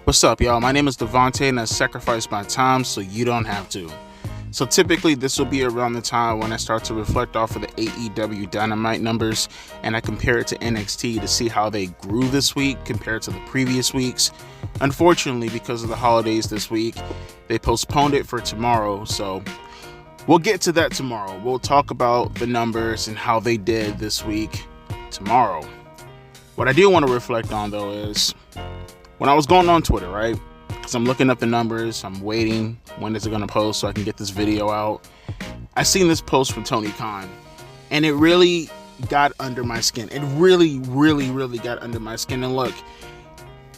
What's up, y'all? My name is Devontae, and I sacrificed my time so you don't have to. So typically this will be around the time when I start to reflect off of the AEW Dynamite numbers, and I compare it to NXT to see how they grew this week compared to the previous weeks. Unfortunately, because of the holidays this week, they postponed it for tomorrow, so we'll get to that tomorrow. We'll talk about the numbers and how they did this week tomorrow. What I do want to reflect on, though, is when I was going on Twitter, right? Because I'm looking up the numbers, I'm waiting, when is it going to post so I can get this video out. I seen this post from Tony Khan, and it really got under my skin. It really got under my skin. And look,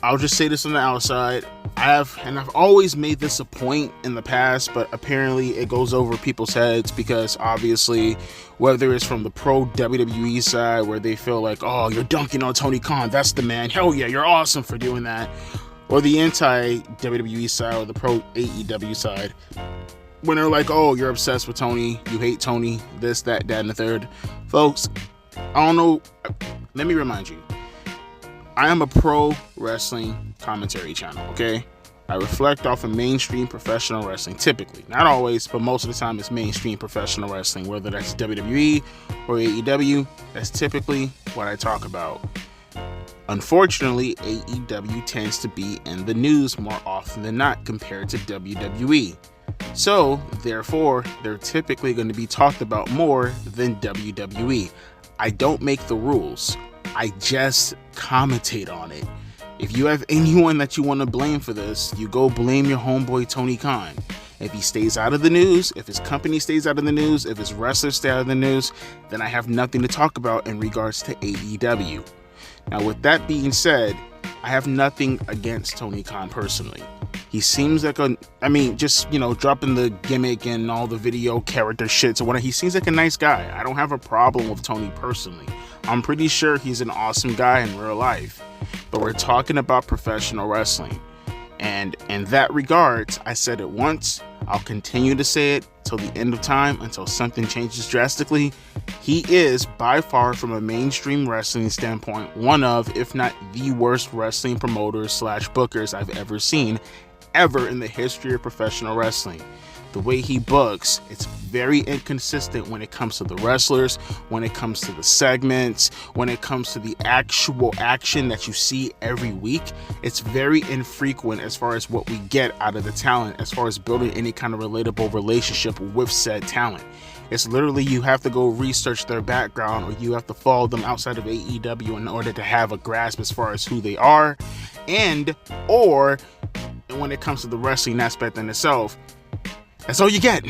I'll just say this on the outside. I've always made this a point in the past, but apparently it goes over people's heads because obviously, whether it's from the pro WWE side where they feel like, oh, you're dunking on Tony Khan, that's the man, hell yeah, you're awesome for doing that, or the anti-WWE side or the pro AEW side, when they're like, oh, you're obsessed with Tony, you hate Tony, this, that, and the third. Folks, I don't know, let me remind you, I am a pro wrestling commentary channel, okay? I reflect off of mainstream professional wrestling, typically. Not always, but most of the time it's mainstream professional wrestling, whether that's WWE or AEW. That's typically what I talk about. Unfortunately, AEW tends to be in the news more often than not compared to WWE. So, therefore, they're typically going to be talked about more than WWE. I don't make the rules. I just commentate on it. If you have anyone that you want to blame for this, you go blame your homeboy Tony Khan. If he stays out of the news, if his company stays out of the news, if his wrestlers stay out of the news, then I have nothing to talk about in regards to AEW. Now, with that being said, I have nothing against Tony Khan personally. He seems like dropping the gimmick and all the video character shit. So he seems like a nice guy. I don't have a problem with Tony personally. I'm pretty sure he's an awesome guy in real life. But we're talking about professional wrestling. And in that regards, I said it once. I'll continue to say it till the end of time, until something changes drastically. He is, by far, from a mainstream wrestling standpoint, one of, if not the worst wrestling promoters / bookers I've ever seen, ever in the history of professional wrestling. The way he books, it's very inconsistent when it comes to the wrestlers, when it comes to the segments, when it comes to the actual action that you see every week. It's very infrequent as far as what we get out of the talent, as far as building any kind of relatable relationship with said talent. It's literally, you have to go research their background, or you have to follow them outside of AEW in order to have a grasp as far as who they are, or when it comes to the wrestling aspect in itself. That's all you get.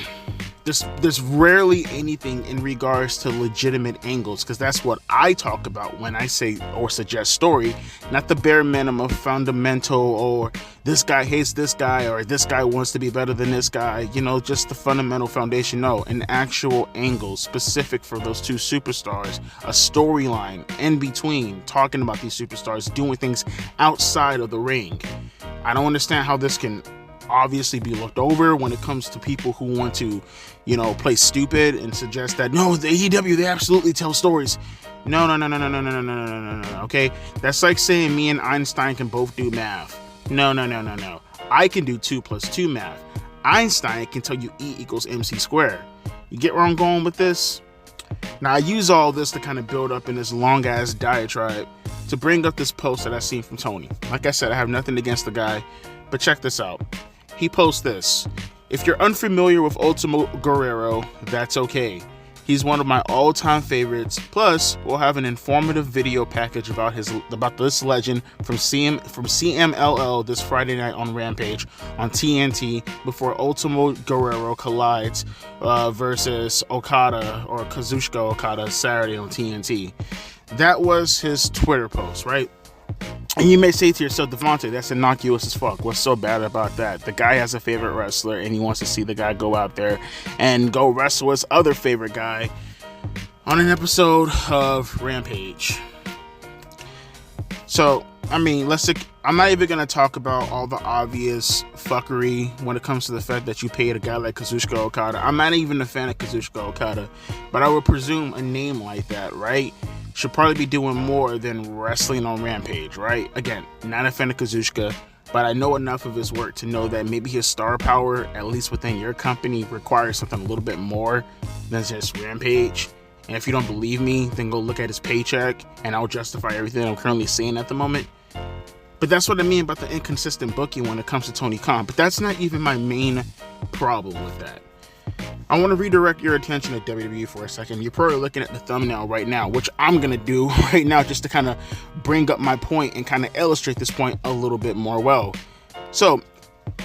There's rarely anything in regards to legitimate angles, because that's what I talk about when I say or suggest story, not the bare minimum fundamental, or this guy hates this guy, or this guy wants to be better than this guy, just the fundamental foundation. No, an actual angle specific for those two superstars, a storyline in between, talking about these superstars, doing things outside of the ring. I don't understand how this can obviously be looked over when it comes to people who want to, play stupid and suggest that, no, the AEW, they absolutely tell stories. No, okay? That's like saying me and Einstein can both do math. No. I can do 2 + 2 math. Einstein can tell you E = MC squared. You get where I'm going with this? Now, I use all this to kind of build up in this long-ass diatribe to bring up this post that I seen from Tony. Like I said, I have nothing against the guy, but check this out. He posts this: if you're unfamiliar with Ultimo Guerrero, that's okay. He's one of my all-time favorites. Plus, we'll have an informative video package about this legend from CMLL this Friday night on Rampage on TNT before Ultimo Guerrero collides versus Okada, or Kazuchika Okada, Saturday on TNT. That was his Twitter post, right? And you may say to yourself, Devontae, that's innocuous as fuck. What's so bad about that? The guy has a favorite wrestler, and he wants to see the guy go out there and go wrestle his other favorite guy on an episode of Rampage. So, I'm not even going to talk about all the obvious fuckery when it comes to the fact that you paid a guy like Kazuchika Okada. I'm not even a fan of Kazuchika Okada, but I would presume a name like that, right, should probably be doing more than wrestling on Rampage, right? Again, not a fan of Kazuchika. but I know enough of his work to know that maybe his star power, at least within your company, requires something a little bit more than just Rampage. And if you don't believe me, then go look at his paycheck and I'll justify everything I'm currently seeing at the moment. But that's what I mean about the inconsistent booking when it comes to Tony Khan. But that's not even my main problem with that. I want to redirect your attention to WWE for a second. You're probably looking at the thumbnail right now, which I'm going to do right now just to kind of bring up my point and kind of illustrate this point a little bit more well. So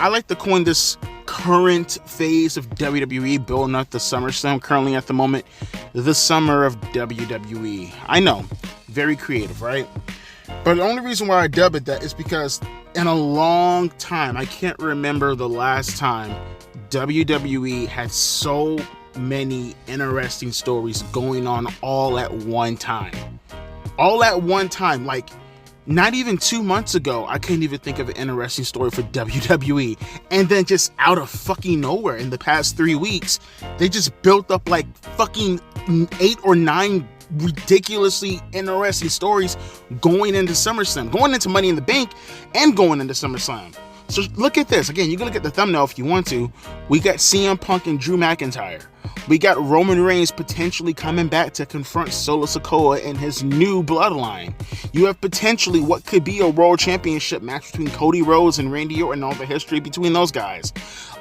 I like to coin this current phase of WWE building up the SummerSlam currently at the moment, the summer of WWE. I know, very creative, right? But the only reason why I dub it that is because in a long time, I can't remember the last time WWE had so many interesting stories going on all at one time. All at one time, like not even 2 months ago, I couldn't even think of an interesting story for WWE. And then just out of fucking nowhere in the past 3 weeks, they just built up like fucking 8 or 9 ridiculously interesting stories going into SummerSlam, going into Money in the Bank, and going into SummerSlam. So look at this. Again, you can look at the thumbnail if you want to. We got CM Punk and Drew McIntyre. We got Roman Reigns potentially coming back to confront Solo Sikoa and his new bloodline. You have potentially what could be a World Championship match between Cody Rhodes and Randy Orton and all the history between those guys.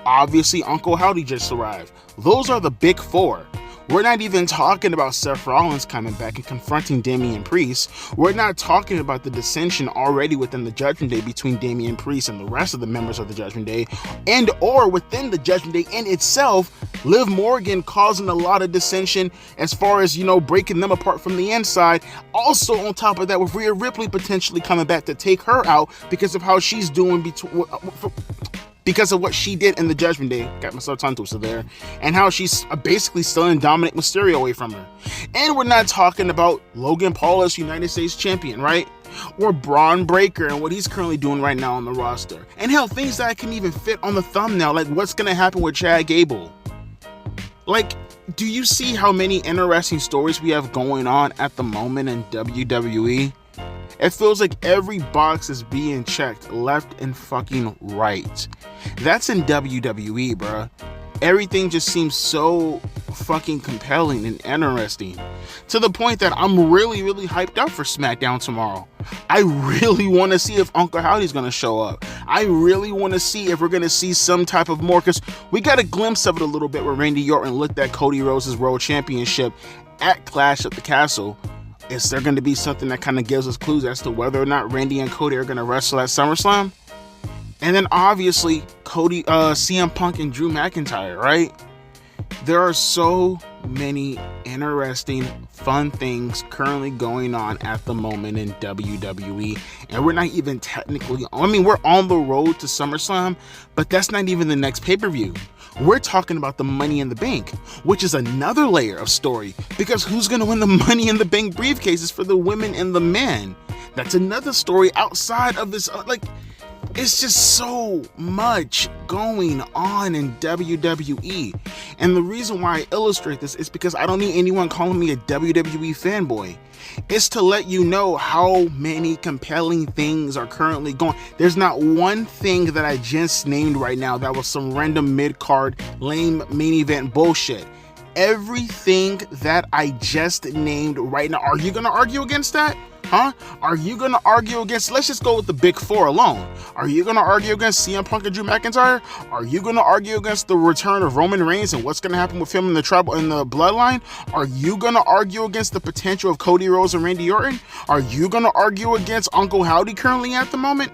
Obviously, Uncle Howdy just arrived. Those are the big four. We're not even talking about Seth Rollins coming back and confronting Damian Priest. We're not talking about the dissension already within the Judgment Day between Damian Priest and the rest of the members of the Judgment Day, and or within the Judgment Day in itself, Liv Morgan causing a lot of dissension as far as, breaking them apart from the inside. Also on top of that, with Rhea Ripley potentially coming back to take her out because of how she's doing because of what she did in the Judgment Day, got myself tongue twisted there, and how she's basically stealing Dominic Mysterio away from her. And we're not talking about Logan Paul as United States Champion, right? Or Braun Breaker and what he's currently doing right now on the roster. And hell, things that I can even fit on the thumbnail, like what's going to happen with Chad Gable. Like, do you see how many interesting stories we have going on at the moment in WWE? It feels like every box is being checked left and fucking right. That's in WWE, bruh. Everything just seems so fucking compelling and interesting, to the point that I'm really, really hyped up for SmackDown tomorrow. I really want to see if Uncle Howdy's going to show up. I really want to see if we're going to see some type of more, because we got a glimpse of it a little bit where Randy Orton looked at Cody Rhodes' World Championship at Clash at the Castle. Is there going to be something that kind of gives us clues as to whether or not Randy and Cody are going to wrestle at SummerSlam? And then obviously CM Punk and Drew McIntyre, right? There are so many interesting, fun things currently going on at the moment in WWE, and we're not even technically, we're on the road to SummerSlam, but that's not even the next pay-per-view. We're talking about the Money in the Bank, which is another layer of story, because who's going to win the Money in the Bank briefcases for the women and the men? That's another story outside of this, it's just so much going on in WWE. And the reason why I illustrate this is because I don't need anyone calling me a WWE fanboy. It's to let you know how many compelling things are currently going. There's not one thing that I just named right now that was some random mid-card, lame main event bullshit. Everything that I just named right now, are you going to argue against that? Huh? Are you going to argue against, let's just go with the big four alone. Are you going to argue against CM Punk and Drew McIntyre? Are you going to argue against the return of Roman Reigns and what's going to happen with him in the bloodline? Are you going to argue against the potential of Cody Rhodes and Randy Orton? Are you going to argue against Uncle Howdy currently at the moment?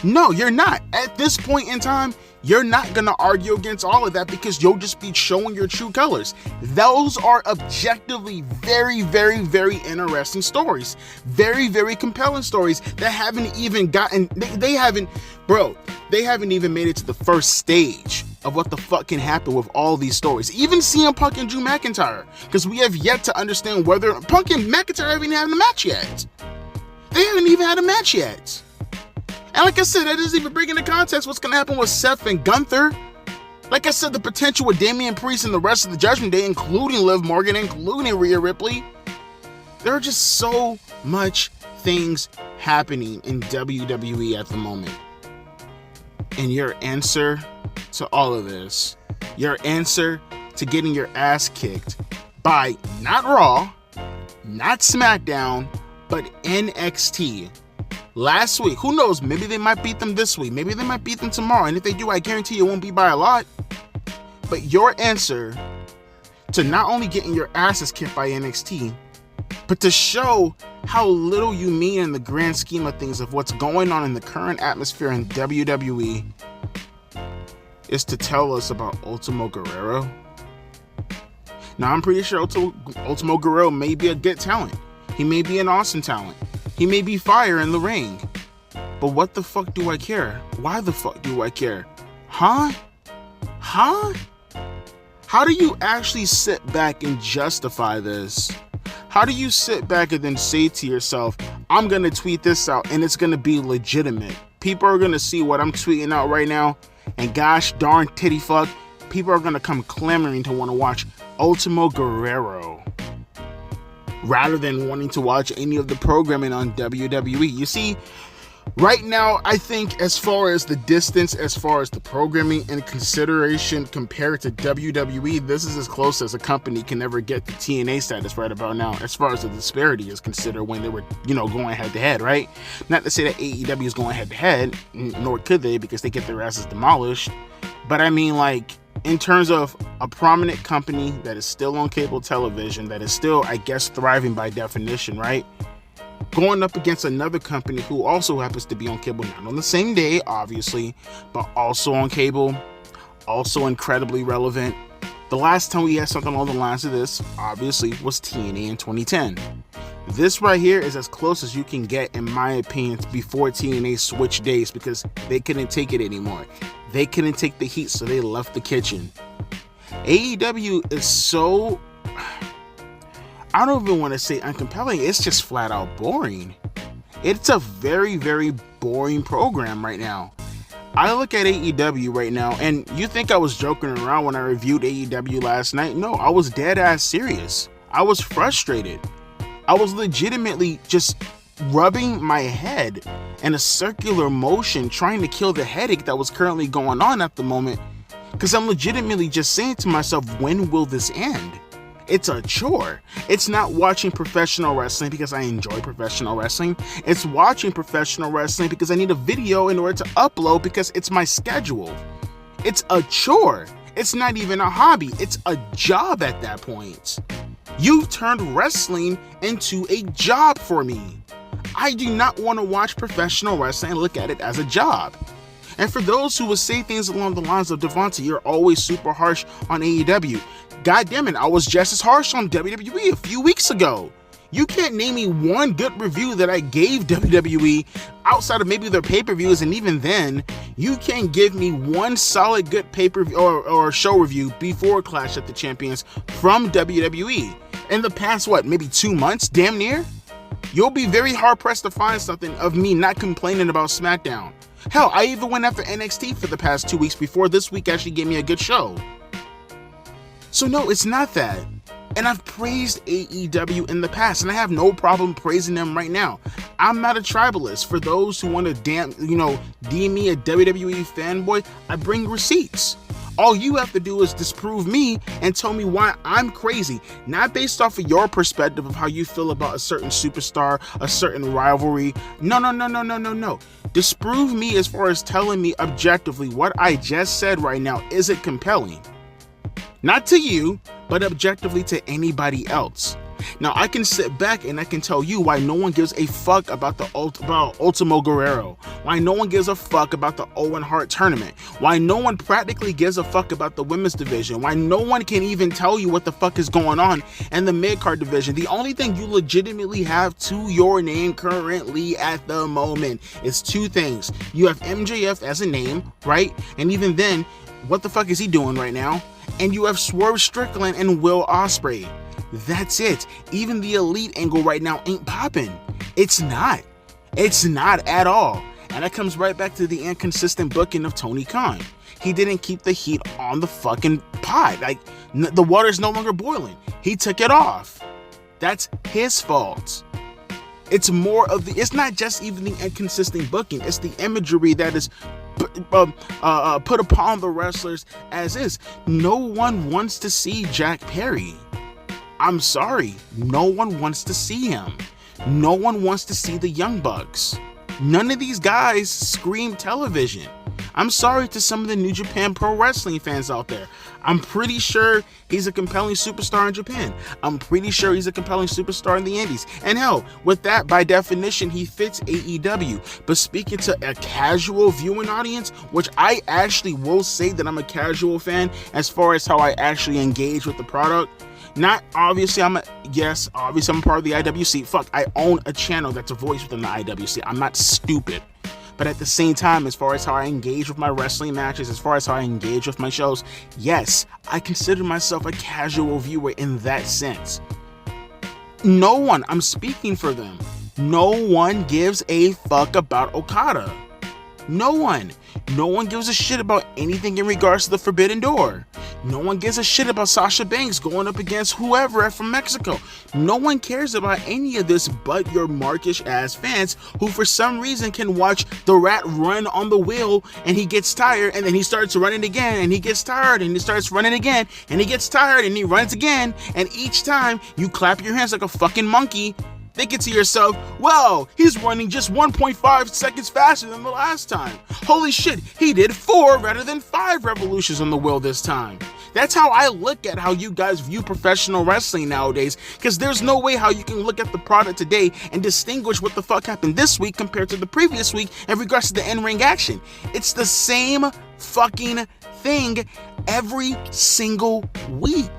No, you're not. At this point in time, you're not going to argue against all of that, because you'll just be showing your true colors. Those are objectively very, very, very interesting stories. Very, very compelling stories that haven't even gotten, they haven't even made it to the first stage of what the fuck can happen with all these stories. Even CM Punk and Drew McIntyre, because we have yet to understand whether Punk and McIntyre haven't had a match yet. They haven't even had a match yet. And like I said, that doesn't even bring into context what's going to happen with Seth and Gunther. Like I said, the potential with Damian Priest and the rest of the Judgment Day, including Liv Morgan, including Rhea Ripley. There are just so much things happening in WWE at the moment. And your answer to all of this, your answer to getting your ass kicked by not Raw, not SmackDown, but NXT. Last week, who knows, maybe they might beat them this week, maybe they might beat them tomorrow, and if they do, I guarantee it won't be by a lot. But your answer to not only getting your asses kicked by NXT, but to show how little you mean in the grand scheme of things of what's going on in the current atmosphere in WWE, is to tell us about Ultimo Guerrero. Now, I'm pretty sure Ultimo Guerrero may be a good talent. He may be an awesome talent. He may be fire in the ring. But what the fuck do I care? Why the fuck do I care? Huh? How do you actually sit back and justify this? How do you sit back and then say to yourself, I'm going to tweet this out and it's going to be legitimate? People are going to see what I'm tweeting out right now, and gosh darn titty fuck, people are going to come clamoring to want to watch Ultimo Guerrero rather than wanting to watch any of the programming on WWE. You see, right now, I think as far as the distance, as far as the programming and consideration compared to WWE, this is as close as a company can ever get to TNA status right about now, as far as the disparity is considered when they were, going head to head, right? Not to say that AEW is going head to head, nor could they, because they get their asses demolished. But I mean, in terms of a prominent company that is still on cable television, that is still, I guess, thriving by definition, right? Going up against another company who also happens to be on cable, not on the same day, obviously, but also on cable, also incredibly relevant. The last time we had something along the lines of this, obviously, was TNA in 2010. This right here is as close as you can get, in my opinion, before TNA switched days, because they couldn't take it anymore. They couldn't take the heat, so they left the kitchen. AEW is so, I don't even want to say uncompelling, it's just flat out boring. It's a very, very boring program right now. I look at AEW right now, and you think I was joking around when I reviewed AEW last night? No, I was dead ass serious. I was frustrated. I was legitimately just rubbing my head in a circular motion, trying to kill the headache that was currently going on at the moment, because I'm legitimately just saying to myself, when will this end? It's a chore. It's not watching professional wrestling because I enjoy professional wrestling. It's watching professional wrestling because I need a video in order to upload because it's my schedule. It's a chore. It's not even a hobby. It's a job at that point. You've turned wrestling into a job for me. I do not want to watch professional wrestling and look at it as a job. And for those who would say things along the lines of, Devontae, you're always super harsh on AEW. God damn it, I was just as harsh on WWE a few weeks ago. You can't name me one good review that I gave WWE outside of maybe their pay-per-views, and even then, you can't give me one solid good pay-per-view or show review before Clash of the Champions from WWE. In the past, maybe 2 months, damn near? You'll be very hard-pressed to find something of me not complaining about SmackDown. Hell, I even went after NXT for the past 2 weeks before this week actually gave me a good show. So no, it's not that. And I've praised AEW in the past, and I have no problem praising them right now. I'm not a tribalist. For those who want to deem me a WWE fanboy, I bring receipts. All you have to do is disprove me and tell me why I'm crazy, not based off of your perspective of how you feel about a certain superstar, a certain rivalry. No. Disprove me as far as telling me objectively what I just said right now isn't compelling. Not to you, but objectively to anybody else. Now, I can sit back and I can tell you why no one gives a fuck about Ultimo Guerrero, why no one gives a fuck about the Owen Hart tournament, why no one practically gives a fuck about the women's division, why no one can even tell you what the fuck is going on in the mid-card division. The only thing you legitimately have to your name currently at the moment is two things. You have MJF as a name, right? And even then, what the fuck is he doing right now? And you have Swerve Strickland and Will Ospreay. That's it. Even the Elite angle right now ain't popping. It's not. It's not at all. And that comes right back to the inconsistent booking of Tony Khan. He didn't keep the heat on the fucking pot. The water's no longer boiling. He took it off. That's his fault. It's more of it's not just even the inconsistent booking. It's the imagery that is put upon the wrestlers as is. No one wants to see Jack Perry. I'm sorry, no one wants to see him. No one wants to see the Young Bucks. None of these guys scream television. I'm sorry to some of the New Japan Pro Wrestling fans out there. I'm pretty sure he's a compelling superstar in Japan. I'm pretty sure he's a compelling superstar in the Indies. And hell, with that, by definition, he fits AEW. But speaking to a casual viewing audience, which I actually will say that I'm a casual fan as far as how I actually engage with the product. Not obviously, I'm a part of the IWC. Fuck, I own a channel that's a voice within the IWC. I'm not stupid. But at the same time, as far as how I engage with my wrestling matches, as far as how I engage with my shows, yes, I consider myself a casual viewer in that sense. No one, I'm speaking for them, no one gives a fuck about Okada. No one gives a shit about anything in regards to the Forbidden Door. No one gives a shit about Sasha Banks going up against whoever from Mexico. No one cares about any of this but your markish ass fans who for some reason can watch the rat run on the wheel and he gets tired and then he starts running again and he gets tired and he starts running again and he gets tired and he runs again, and each time you clap your hands like a fucking monkey, thinking to yourself, well, he's running just 1.5 seconds faster than the last time. Holy shit, he did 4 rather than 5 revolutions on the wheel this time. That's how I look at how you guys view professional wrestling nowadays, because there's no way how you can look at the product today and distinguish what the fuck happened this week compared to the previous week in regards to the in-ring action. It's the same fucking thing every single week.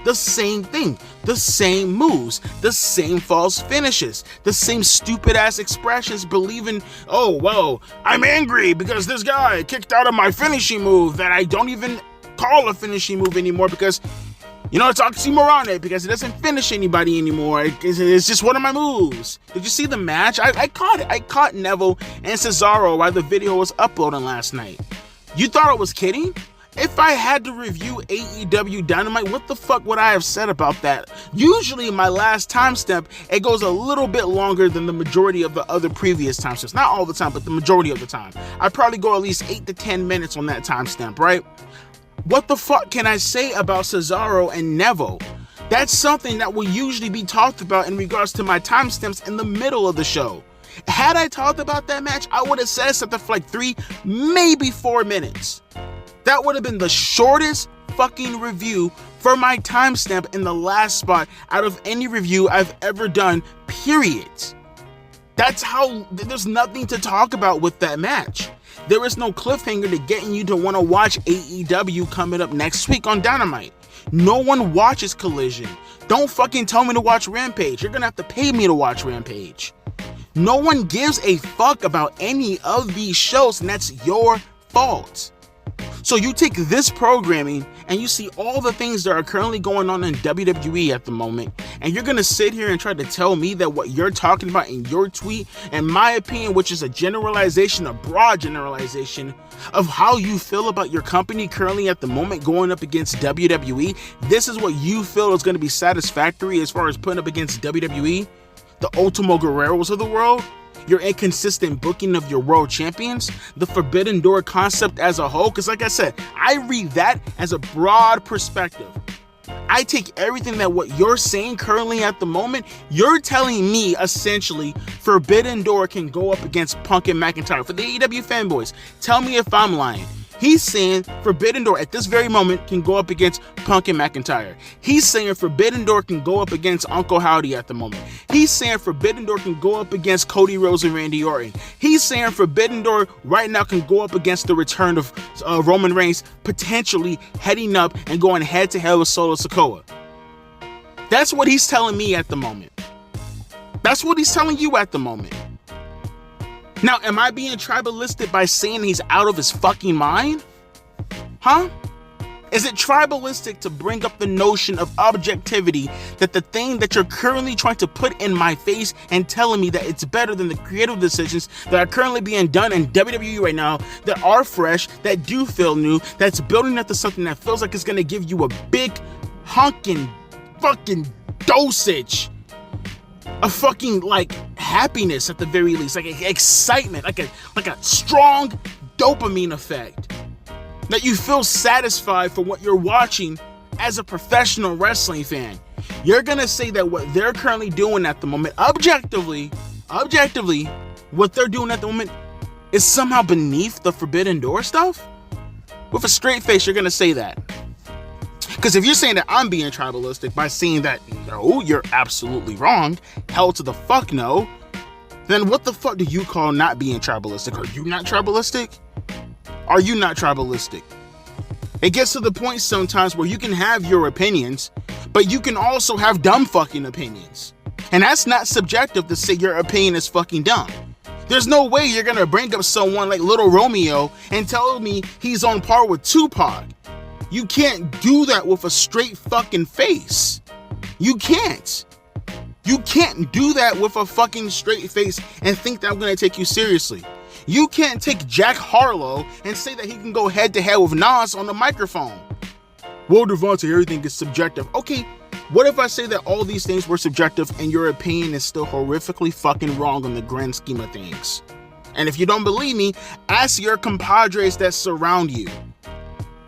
The same thing, the same moves, the same false finishes, the same stupid ass expressions believing, oh, well, I'm angry because this guy kicked out of my finishing move that I don't even call a finishing move anymore because, you know, it's oxymoronic because it doesn't finish anybody anymore. It's just one of my moves. Did you see the match? I caught it. I caught Neville and Cesaro while the video was uploading last night. You thought I was kidding? If I had to review AEW Dynamite, what the fuck would I have said about that? Usually my last timestamp, it goes a little bit longer than the majority of the other previous timestamps. Not all the time, but the majority of the time. I probably go at least 8 to 10 minutes on that timestamp, right? What the fuck can I say about Cesaro and Neville? That's something that will usually be talked about in regards to my timestamps in the middle of the show. Had I talked about that match, I would have said something for like 3, maybe 4 minutes. That would have been the shortest fucking review for my timestamp in the last spot out of any review I've ever done, period. That's how, there's nothing to talk about with that match. There is no cliffhanger to getting you to want to watch AEW coming up next week on Dynamite. No one watches Collision. Don't fucking tell me to watch Rampage. You're gonna have to pay me to watch Rampage. No one gives a fuck about any of these shows, and that's your fault. So you take this programming and you see all the things that are currently going on in WWE at the moment, and you're gonna sit here and try to tell me that what you're talking about in your tweet, in my opinion, which is a generalization, a broad generalization of how you feel about your company currently at the moment going up against WWE, this is what you feel is gonna be satisfactory as far as putting up against WWE, the Ultimo Guerreros of the world? Your inconsistent booking of your world champions, the Forbidden Door concept as a whole, because like I said, I read that as a broad perspective. I take everything that what you're saying currently at the moment, you're telling me essentially Forbidden Door can go up against Punk and McIntyre. For the AEW fanboys, tell me if I'm lying. He's saying Forbidden Door at this very moment can go up against Punk and McIntyre. He's saying Forbidden Door can go up against Uncle Howdy at the moment. He's saying Forbidden Door can go up against Cody Rhodes and Randy Orton. He's saying Forbidden Door right now can go up against the return of Roman Reigns, potentially heading up and going head to head with Solo Sikoa. That's what he's telling me at the moment. That's what he's telling you at the moment. Now, am I being tribalistic by saying he's out of his fucking mind? Huh? Is it tribalistic to bring up the notion of objectivity that the thing that you're currently trying to put in my face and telling me that it's better than the creative decisions that are currently being done in WWE right now that are fresh, that do feel new, that's building up to something that feels like it's going to give you a big honking fucking dosage a fucking like happiness at the very least, like excitement, like a strong dopamine effect, that you feel satisfied for what you're watching as a professional wrestling fan. You're gonna say that what they're currently doing at the moment, objectively, what they're doing at the moment is somehow beneath the Forbidden Door stuff? With a straight face, you're gonna say that. Because if you're saying that I'm being tribalistic by saying that, no, you're absolutely wrong, hell to the fuck no, then what the fuck do you call not being tribalistic? Are you not tribalistic? Are you not tribalistic? It gets to the point sometimes where you can have your opinions, but you can also have dumb fucking opinions. And that's not subjective to say your opinion is fucking dumb. There's no way you're gonna bring up someone like Little Romeo and tell me he's on par with Tupac. You can't do that with a straight fucking face. You can't. You can't do that with a fucking straight face and think that I'm gonna take you seriously. You can't take Jack Harlow and say that he can go head to head with Nas on the microphone. Well, Devontae, everything is subjective. Okay, what if I say that all these things were subjective and your opinion is still horrifically fucking wrong in the grand scheme of things? And if you don't believe me, ask your compadres that surround you.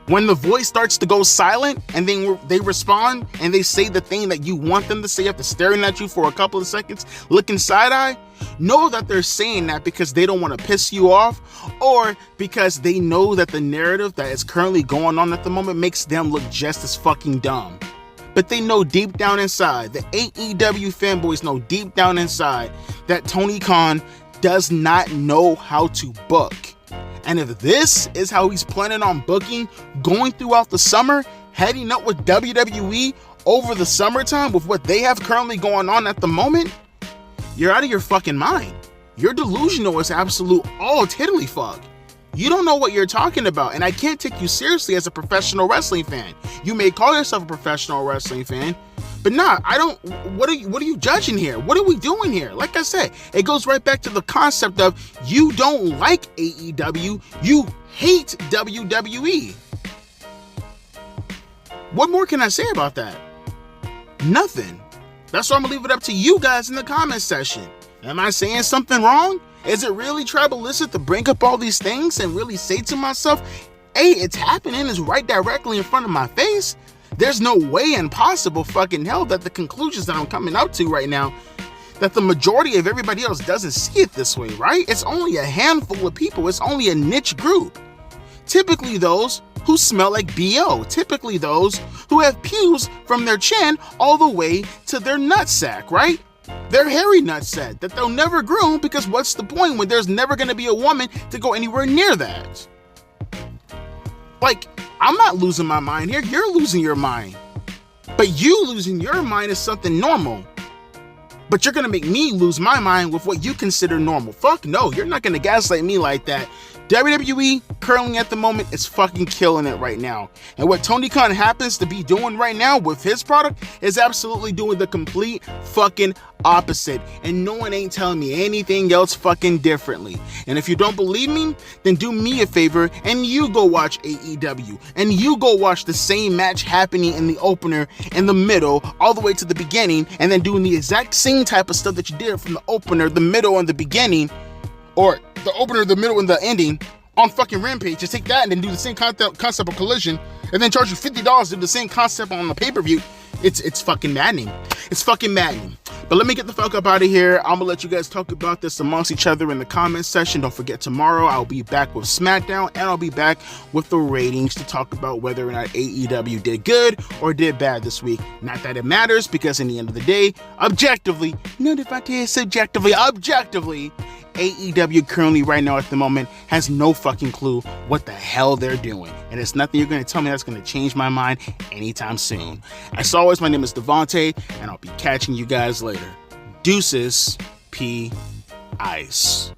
When the voice starts to go silent and then they respond and they say the thing that you want them to say after staring at you for a couple of seconds, looking side-eye, know that they're saying that because they don't want to piss you off or because they know that the narrative that is currently going on at the moment makes them look just as fucking dumb. But they know deep down inside, the AEW fanboys know deep down inside that Tony Khan does not know how to book. And if this is how he's planning on booking, going throughout the summer, heading up with WWE over the summertime with what they have currently going on at the moment, you're out of your fucking mind. You're delusional as absolute all tiddly fuck. You don't know what you're talking about, and I can't take you seriously as a professional wrestling fan. You may call yourself a professional wrestling fan, but nah, I don't. What are you judging here? What are we doing here? Like I said, it goes right back to the concept of you don't like AEW, you hate WWE. What more can I say about that? Nothing. That's why I'm gonna leave it up to you guys in the comment section. Am I saying something wrong? Is it really tribalistic to bring up all these things and really say to myself, hey, it's happening, it's right directly in front of my face? There's no way in possible fucking hell that the conclusions that I'm coming up to right now, that the majority of everybody else doesn't see it this way, right? It's only a handful of people. It's only a niche group. Typically those who smell like BO. Typically those who have pews from their chin all the way to their nutsack, right? Their hairy nutsack that they'll never groom, because what's the point when there's never going to be a woman to go anywhere near that? Like, I'm not losing my mind here. You're losing your mind. But you losing your mind is something normal. But you're going to make me lose my mind with what you consider normal. Fuck no, you're not going to gaslight me like that. WWE currently at the moment is fucking killing it right now. And what Tony Khan happens to be doing right now with his product is absolutely doing the complete fucking opposite. And no one ain't telling me anything else fucking differently. And if you don't believe me, then do me a favor and you go watch AEW. And you go watch the same match happening in the opener, in the middle, all the way to the beginning, and then doing the exact same type of stuff that you did from the opener, the middle, and the beginning, or the opener, the middle, and the ending on fucking Rampage. Just take that and then do the same concept of Collision and then charge you $50 to do the same concept on the pay-per-view. It's fucking maddening. It's fucking maddening. But let me get the fuck up out of here. I'm gonna let you guys talk about this amongst each other in the comment section. Don't forget, tomorrow I'll be back with SmackDown, and I'll be back with the ratings to talk about whether or not AEW did good or did bad this week. Not that it matters, because in the end of the day, objectively, not if I tell subjectively, objectively, AEW currently right now at the moment has no fucking clue what the hell they're doing. And it's nothing you're going to tell me that's going to change my mind anytime soon. As always, my name is Devontae, and I'll be catching you guys later. Deuces, P. Ice.